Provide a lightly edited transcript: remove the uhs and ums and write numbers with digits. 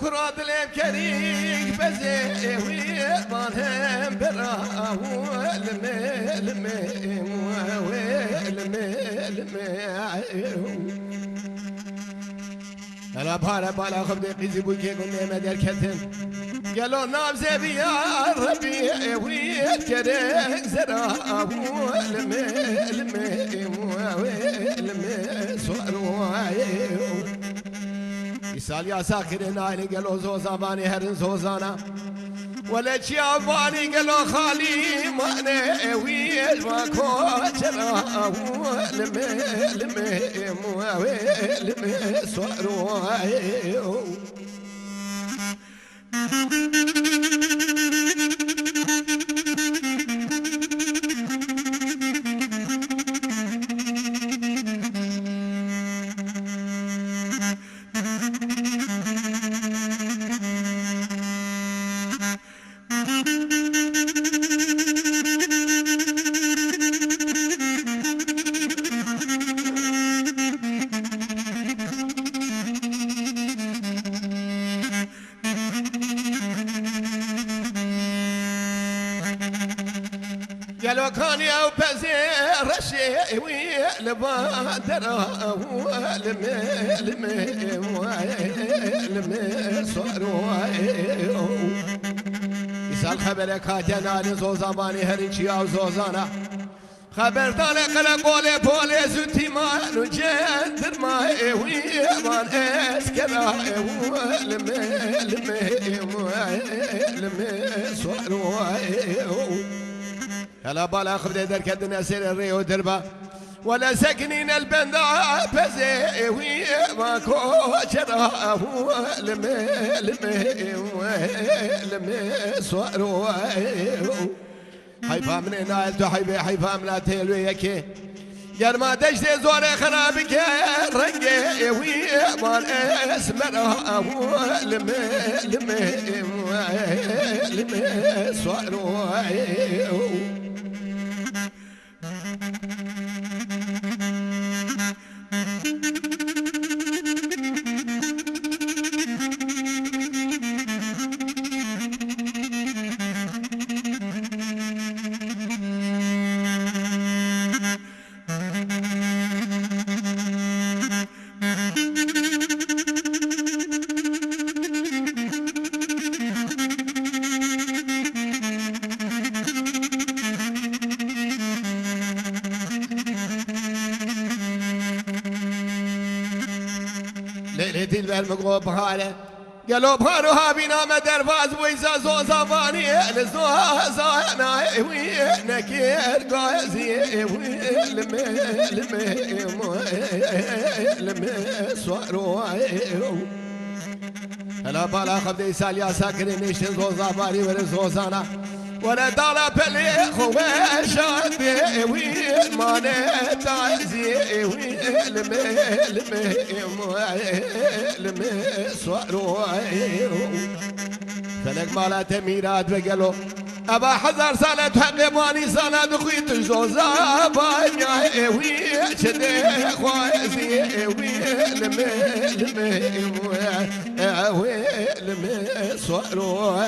كراد الكريم بزيوي مالهم براو الملم انا بارا بالا خبدي قيزي بوكي قلنا ما دركتن قالوا نابزي بيا ربي ويتكرك زراو الملم يسال يا ساكرين عيني قالوا زوزاباني هرن زوزانا ولا جياباني قالوا خالي ماني ويل ما كوتشرا لم صاروا قالوا كان يا بزير الشيوي لبادر صاروا يسال خبرك هاتنا لزوزاباني هرنشي او زوزانا خبر طالق لقولي بولي زوتي ما نجندر ما ويمان اسكرا صاروا هلا بالا خبدي دركدنا سير الريو دربا ولا ساكنين البندا بزيوي ماكو شرا لم صاروا حيفا من نايل حيبي حيفا من تيلوي يكي يا ما دشتي زور خرابك رنجي وي مال اسمرا لم صاروا ليلة المقوب بحاله قالوا بخارو هابينا مدر فاز ويزا زوزاباني لزوزانا وينكير قازي لم صاروا هلا بالا خبدي يسال يا ساكرين يشتن زوزاباني ولزوزانا ولا دالا بلي خوشات وين ما نتعزي وين لم صاروا فلك مالا تميرات بقلو أبا حزر سالت حقباني سالت خيط جوزا بانيا وين شدي خوازي وين لم صاروا